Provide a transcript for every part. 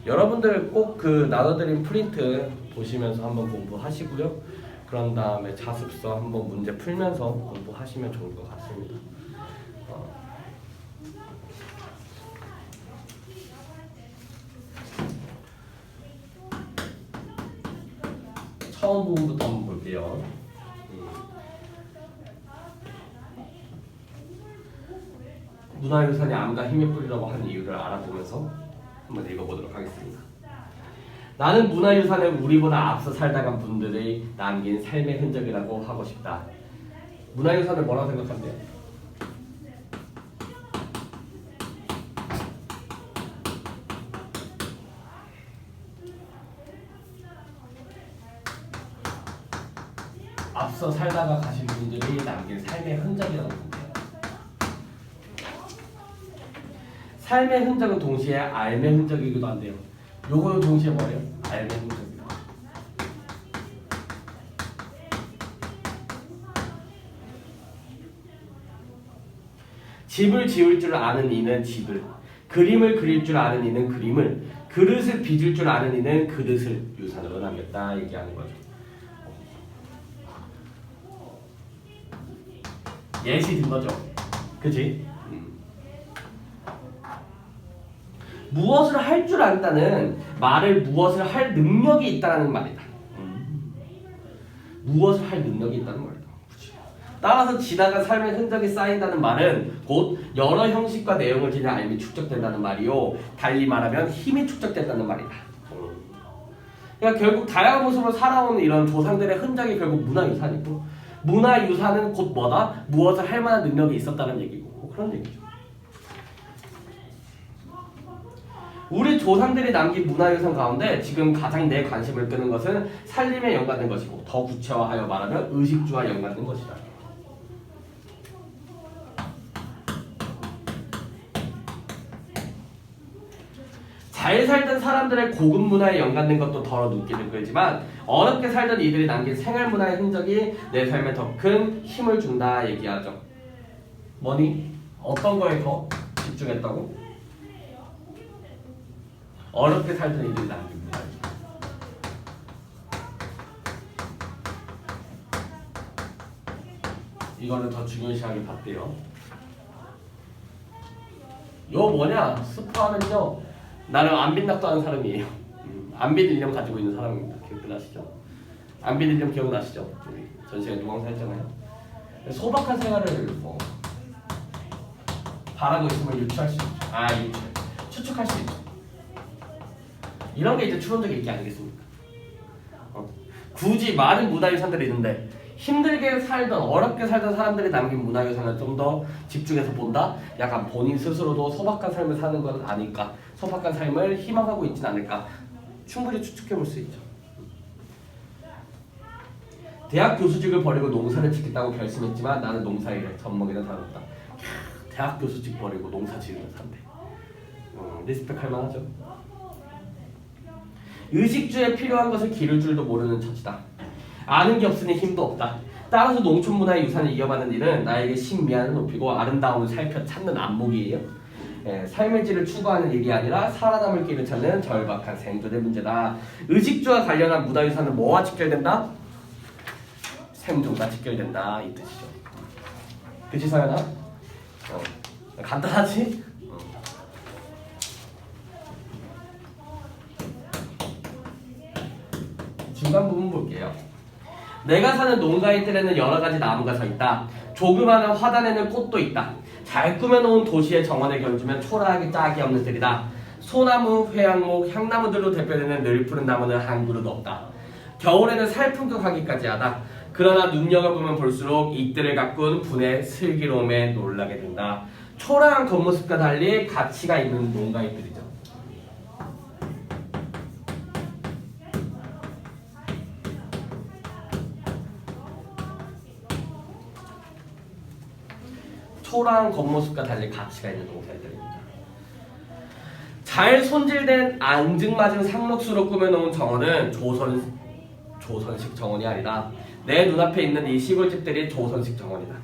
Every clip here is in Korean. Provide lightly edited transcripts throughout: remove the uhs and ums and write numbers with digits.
여러분들 꼭 그 나눠드린 프린트 보시면서 한번 공부하시고요. 그런 다음에 자습서 한번 문제 풀면서 공부하시면 좋을 것 같습니다. 처음 부분부터 한번 볼게요. 문화유산이 암과 힘의 뿌리라고 하는 이유를 알아보면서 한번 읽어보도록 하겠습니다. 나는 문화유산을 우리보다 앞서 살다 간 분들의 남긴 삶의 흔적이라고 하고 싶다. 문화유산을 뭐라고 생각한대요? 앞서 살다가 가신 분들이 남긴 삶의 흔적이라고 합니다. 삶의 흔적은 동시에 삶의 흔적이기도 한데요. 요거는 동시에 뭐예요? 삶의 흔적이요. 집을 지을 줄 아는 이는 집을, 그림을 그릴 줄 아는 이는 그림을, 그릇을 빚을 줄 아는 이는 그릇을 유산으로 남겼다 얘기하는 거죠. 예시 든 거죠. 그치? 무엇을 할 줄 안다는 말을 무엇을 할 능력이 있다는 말이다. 무엇을 할 능력이 있다는 말이다. 그치? 따라서 지나간 삶의 흔적이 쌓인다는 말은 곧 여러 형식과 내용을 지닌 알미 축적된다는 말이요. 달리 말하면 힘이 축적된다는 말이다. 그러니까 결국 다양한 모습으로 살아온 이런 조상들의 흔적이 결국 문화유산이고, 문화유산은 곧 뭐다? 무엇을 할 만한 능력이 있었다는 얘기고, 그런 얘기죠. 우리 조상들이 남긴 문화유산 가운데 지금 가장 내 관심을 끄는 것은 살림에 연관된 것이고, 더 구체화하여 말하면 의식주와 연관된 것이다. 잘 살던 사람들의 고급 문화에 연관된 것도 덜어 눈길을 끌지만, 어렵게 살던 이들이 남긴 생활 문화의 흔적이 내 삶에 더 큰 힘을 준다 얘기하죠. 뭐니? 어떤 거에 더 집중했다고? 어렵게 살던 이들이 남긴 문화. 이거는 더 중요시하게 봤대요. 요 뭐냐? 스파는요, 나는 안빈낙도 하는 사람이에요. 안빈일념 가지고 있는 사람입니다. 기억나시죠? 안빈일념 기억나시죠? 우리 전 시간에 누강사 했잖아요. 소박한 생활을 바라고 있으면 유추할 수 있죠. 추측할 수 있죠. 이런 게 이제 추론적 읽기 아니겠습니까? 굳이 많은 문화유산들이 있는데 힘들게 살던, 어렵게 살던 사람들이 남긴 문화유산을 좀 더 집중해서 본다? 약간 본인 스스로도 소박한 삶을 사는 건 아닐까? 소박한 삶을 희망하고 있진 않을까? 충분히 추측해 볼 수 있죠. 대학 교수직을 버리고 농사를 짓겠다고 결심했지만 나는 농사일에 젖먹이는 다름없다. 대학 교수직 버리고 농사 지으는 사람들. 리스펙할 만하죠. 의식주에 필요한 것을 기를 줄도 모르는 처지다. 아는 게 없으니 힘도 없다. 따라서 농촌 문화의 유산을 이어받는 일은 나에게 신미안을 높이고 아름다움을 살펴 찾는 안목이에요. 삶의 질을 추구하는 일이 아니라 살아남을 길을 찾는 절박한 생존의 문제다. 의식주와 관련한 문화유산은 뭐와 직결된다? 생존과 직결된다 이 뜻이죠. 그치 서연아? 간단하지? 중간 부분 볼게요. 내가 사는 농가의 뜰에는 여러 가지 나무가 서 있다. 조그마한 화단에는 꽃도 있다. 잘 꾸며놓은 도시의 정원에 견주면 초라하게 짝이 없는 뜰이다. 소나무, 회양목, 향나무들로 대표되는 늘 푸른 나무는 한 그루도 없다. 겨울에는 살풍격하기까지 하다. 그러나 눈여겨보면 볼수록 이 뜰을 가꾼 분의 슬기로움에 놀라게 된다. 초라한 겉모습과 달리 가치가 있는 농가의 뜰이죠. 초라한 겉모습과 달리 가치가 있는 농사들입니다. 잘 손질된 앙증맞은 상록수로 꾸며놓은 정원은 조선식 정원이 아니다. 내 눈앞에 있는 이 시골집들이 조선식 정원이다.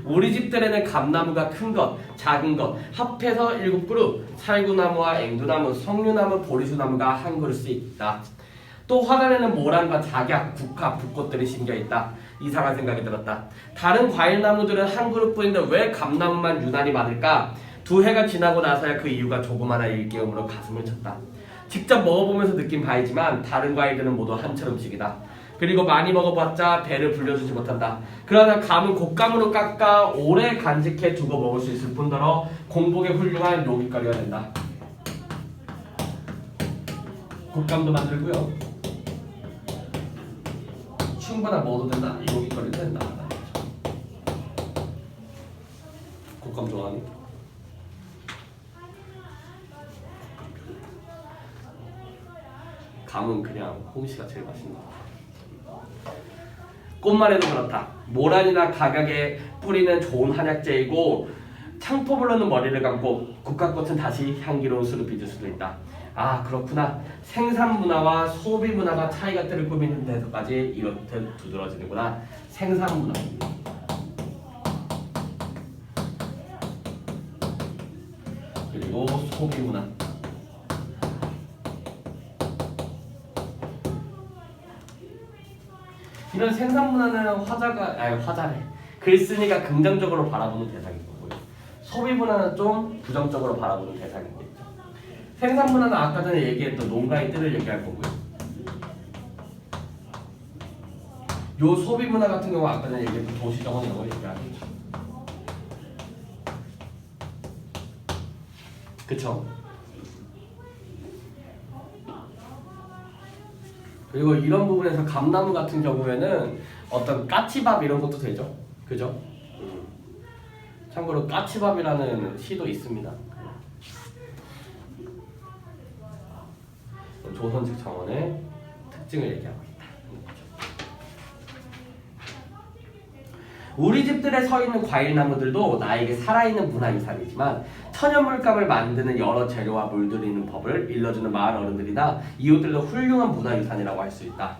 우리 집들에는 감나무가 큰 것, 작은 것 합해서 7그룹, 살구나무와 앵두나무, 석류나무, 보리수나무가 한 그루씩 있다. 또 화단에는 모란과 작약, 국화, 붓꽃들이 심겨있다. 이상한 생각이 들었다. 다른 과일나무들은 한 그룹뿐인데 왜 감나무만 유난히 많을까? 2해가 지나고 나서야 그 이유가 조그마한 일깨움으로 가슴을 쳤다. 직접 먹어보면서 느낀 바이지만 다른 과일들은 모두 한철음씩이다. 그리고 많이 먹어봤자 배를 불려주지 못한다. 그러나 감은 곶감으로 깎아 오래 간직해 두고 먹을 수 있을 뿐더러 공복에 훌륭한 요깃거리가 된다. 곶감도 만들고요. 충분한 먹어도 된다. 요깃거리도 된다. 곶감 좋아하니? 감은 그냥 홍시가 제일 맛있는 것 같아. 꽃만 해도 그렇다. 모란이나 각약에 뿌리는 좋은 한약재이고 창법을 넣는 머리를 감고 국화꽃은 다시 향기로운 술을 빚을 수도 있다. 아 그렇구나. 생산문화와 소비문화가 차이가 때를 꾸미는 데서까지 이렇듯 두드러지는구나. 생산문화 그리고 소비문화. 이런 생산문화는 화자래. 글쓴이가 긍정적으로 바라보는 대상인 거고요. 소비문화는 좀 부정적으로 바라보는 대상이겠죠. 생산문화는 아까 전에 얘기했던 농가의 뜰을 얘기할 거고요. 요 소비문화 같은 경우 아까 전에 얘기했던 도시정원 이런 걸 얘기하겠죠. 그쵸? 그리고 이런 부분에서 감나무 같은 경우에는 어떤 까치밥 이런 것도 되죠. 그죠? 참고로 까치밥이라는 시도 있습니다. 조선식 정원의 특징을 얘기하고 있다. 우리 집들에 서 있는 과일나무들도 나에게 살아있는 문화유산이지만 천연물감을 만드는 여러 재료와 물들이는 법을 일러주는 마을 어른들이나 이웃들도 훌륭한 문화유산이라고 할 수 있다.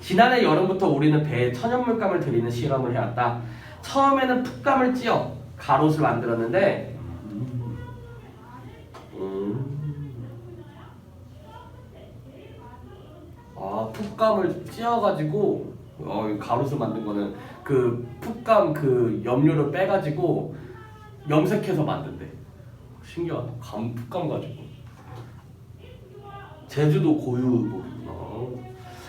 지난해 여름부터 우리는 배에 천연물감을 들이는 실험을 해왔다. 처음에는 풋감을 찧어 가롯을 만들었는데 풋감을 찧어가지고 가롯을 만든 거는 그 풋감 그 염료를 빼가지고 염색해서 만든대. 신기하다. 풋감 가지고. 제주도 고유법이구나.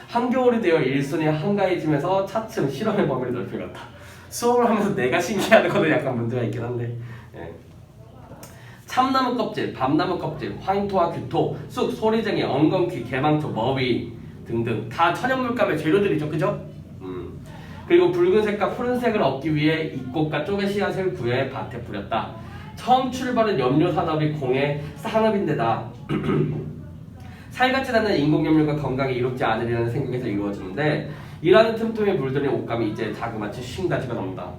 한겨울이 되어 일손이 한가해지면서 차츰 실험의 범위를 넓혀갔다. 수업을 하면서 내가 신기하는 거는 약간 문제가 있긴 한데. 예. 참나무 껍질, 밤나무 껍질, 화인토와 규토, 쑥, 소리쟁이, 엉겅퀴, 개망초, 머위 등등 다 천연물감의 재료들이죠. 그죠? 그리고 붉은색과 푸른색을 얻기 위해 잎꽃과 쪼개 씨앗을 구해 밭에 뿌렸다. 처음 출발은 염료산업이 공의 산업인데다 살같지 않은 인공염료가 건강에 이롭지 않으리라는 생각에서 이루어지는데 이라는 틈틈이 물들인 옷감이 이제 자그마치 50가지가 넘는다.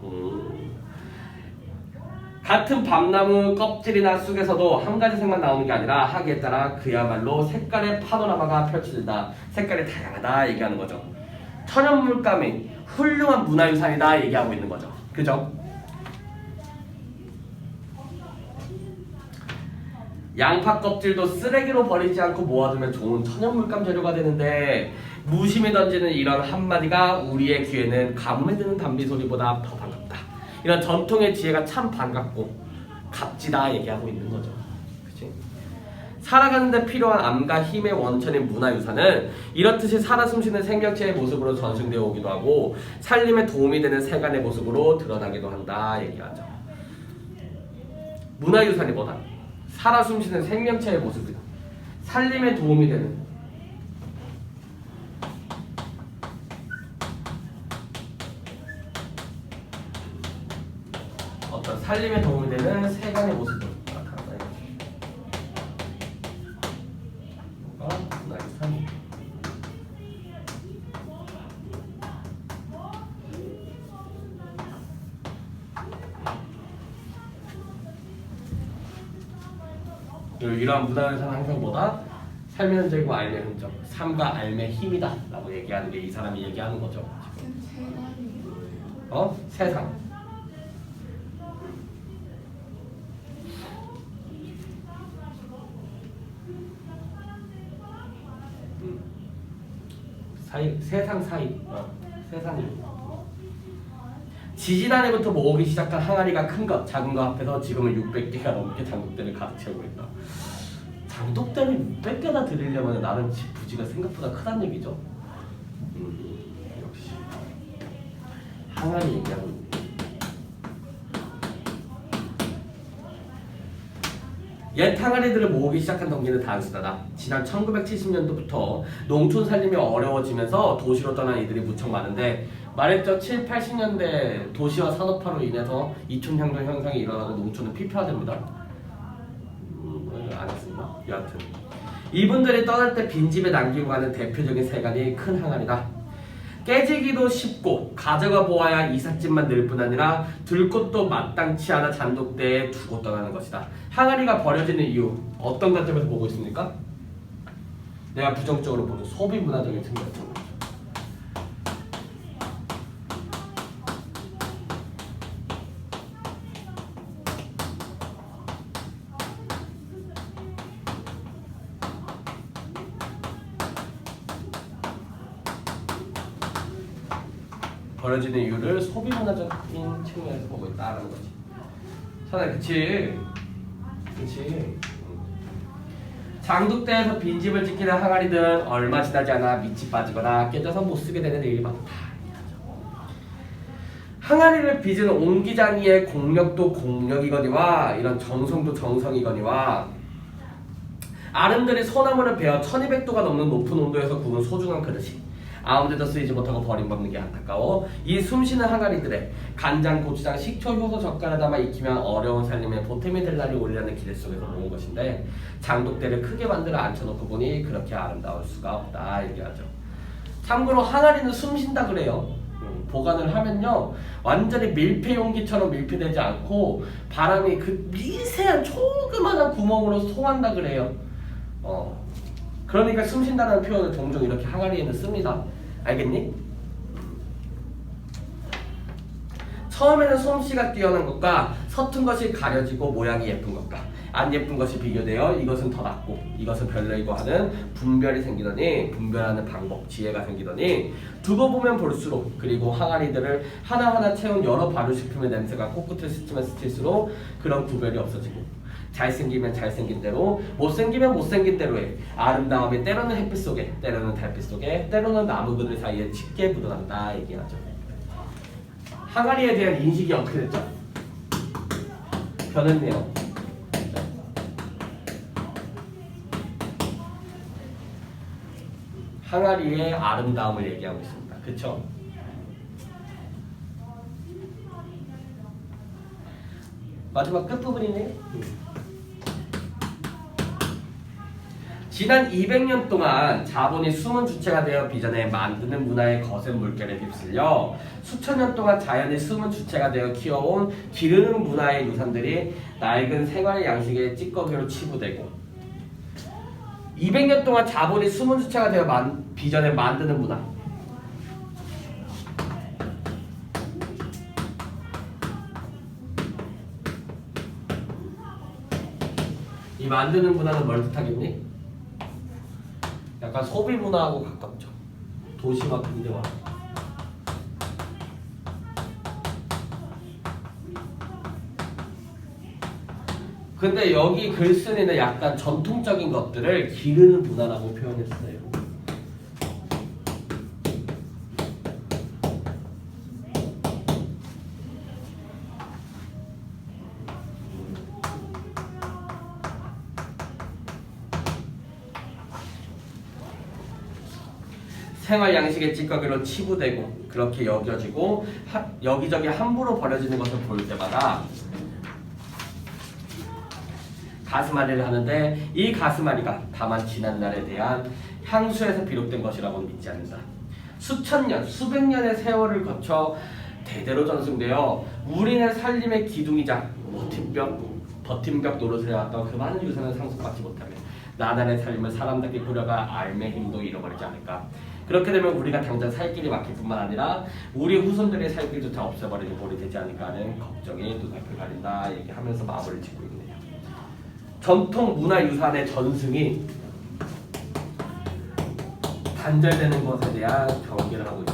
같은 밤나무 껍질이나 쑥에서도 한 가지 색만 나오는 게 아니라 하기에 따라 그야말로 색깔의 파노라마가 펼쳐진다. 색깔이 다양하다 얘기하는 거죠. 천연물감이 훌륭한 문화유산이다 얘기하고 있는 거죠. 그죠? 양파 껍질도 쓰레기로 버리지 않고 모아두면 좋은 천연물감 재료가 되는데 무심히 던지는 이런 한마디가 우리의 귀에는 가뭄에 드는 담비 소리보다 더 반갑다. 이런 전통의 지혜가 참 반갑고 값지다 얘기하고 있는 거죠. 그치? 살아가는 데 필요한 암과 힘의 원천인 문화유산은 이렇듯이 살아 숨쉬는 생명체의 모습으로 전승되어 오기도 하고 살림에 도움이 되는 세간의 모습으로 드러나기도 한다 얘기하죠. 문화유산이 뭐다? 살아 숨쉬는 생명체의 모습이다. 살림에 도움이 되는 어떤 살림에 도움이 되는 세간의 모습을 나타낸다. 뭐가 문화유산이 이러한 문화유산은 항상 뭐다? 삶의 흔적이고 삶의 흔적, 삶과 삶의 힘이다 라고 얘기하는 게 이 사람이 얘기하는 거죠. 세상. 세상 사이. 세상이. 지지난해부터 모으기 시작한 항아리가 큰 것, 작은 것 합해서 지금은 600개가 넘게 장독대를 가득 채우고 있다. 장독대를 600개나 드리려면 나는 집 부지가 생각보다 크다는 얘기죠. 역시 항아리 얘기하고 있네. 옛 항아리들을 모으기 시작한 동기는 단순하다. 지난 1970년도부터 농촌 살림이 어려워지면서 도시로 떠난 이들이 무척 많은데 말했죠. 7, 80년대 도시화 산업화로 인해서 이촌향전 현상이 일어나고 농촌은 피폐화됩니다. 안 했습니다. 여하튼 이분들이 떠날 때 빈집에 남기고 가는 대표적인 세간이 큰 항아리다. 깨지기도 쉽고 가져가 보아야 이삿짐만 늘 뿐 아니라 들 곳도 마땅치 않아 장독대에 두고 떠나는 것이다. 항아리가 버려지는 이유 어떤 관점에서 보고 있습니까? 내가 부정적으로 보는 소비 문화적인 측면에서 보고 있죠. 버려지는 이유를 소비 문화적인 측면에서 보고 있다라는 거지. 선아, 그치? 장독대에서 빈집을 지키는 항아리들은 얼마 지나지 않아 밑이 빠지거나 깨져서 못 쓰게 되는 일이 많다. 항아리를 빚은 옹기장이의 공력도 공력이거니와 이런 정성도 정성이거니와 아름드리 소나무를 베어 1200도가 넘는 높은 온도에서 구운 소중한 그릇이 아무데도 쓰이지 못하고 버림받는 게 안타까워 이 숨쉬는 항아리들에 간장, 고추장, 식초, 효소, 젓갈을 담아 익히면 어려운 살림에 보탬이 될 날이 오리라는 기대 속에서 모은 것인데 장독대를 크게 만들어 앉혀놓고 보니 그렇게 아름다울 수가 없다 얘기하죠. 참고로 항아리는 숨쉰다 그래요. 보관을 하면요 완전히 밀폐 용기처럼 밀폐되지 않고 바람이 그 미세한 조그만한 구멍으로 통한다 그래요. 그러니까 숨쉰다는 표현을 종종 이렇게 항아리에는 씁니다. 알겠니? 처음에는 솜씨가 뛰어난 것과 서툰 것이 가려지고 모양이 예쁜 것과 안 예쁜 것이 비교되어 이것은 더 낫고 이것은 별로이고 하는 분별하는 방법, 지혜가 생기더니 두고 보면 볼수록 그리고 항아리들을 하나하나 채운 여러 발효식품의 냄새가 코끝을 스치면 스칠수록 그런 구별이 없어지고 잘생기면 잘생긴 대로 못생기면 못생긴 대로의 아름다움이 때로는 햇빛 속에 때로는 달빛 속에 때로는 나무 그늘 사이에 짙게 묻어난다 얘기하죠. 항아리에 대한 인식이 어떻게 됐죠? 변했네요. 항아리의 아름다움을 얘기하고 있습니다. 그쵸? 마지막 끝부분이네요. 지난 200년 동안 자본이 숨은 주체가 되어 비전에 만드는 문화의 거센 물결에 휩쓸려 수천 년 동안 자연이 숨은 주체가 되어 키워온 기르는 문화의 유산들이 낡은 생활 양식의 찌꺼기로 치부되고 200년 동안 자본이 숨은 주체가 되어 비전에 만드는 문화 이 만드는 문화는 뭘 뜻하겠니? 약간 소비 문화하고 가깝죠. 도시와 근대화. 근데 여기 글쓴이는 약간 전통적인 것들을 기르는 문화라고 표현했어요. 생활 양식의 찌꺼기로 치부되고 그렇게 여겨지고 여기저기 함부로 버려지는 것을 볼 때마다 가스마리를 하는데 이 가스마리가 다만 지난날에 대한 향수에서 비롯된 것이라고는 믿지 않는다. 수천 년, 수백 년의 세월을 거쳐 대대로 전승되어 우리네 살림의 기둥이자 버팀벽 노릇을 해왔던 그 많은 유산을 상속받지 못하면 나날의 삶을 사람답게 꾸려가 알매 힘도 잃어버리지 않을까. 그렇게 되면 우리가 당장 살 길이 막힐 뿐만 아니라 우리 후손들의 살 길조차 없애버리는 꼴이 되지 않을까 하는 걱정이 눈앞을 가린다 얘기하면서 마무리를 짓고 있네요. 전통 문화유산의 전승이 단절되는 것에 대한 경계를 하고 있죠.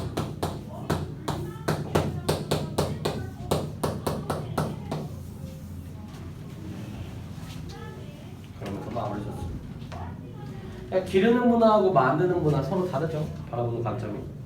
그러면서 마무리 졌습니다. 기르는 문화하고 만드는 문화 서로 다르죠. 바라보는 관점이.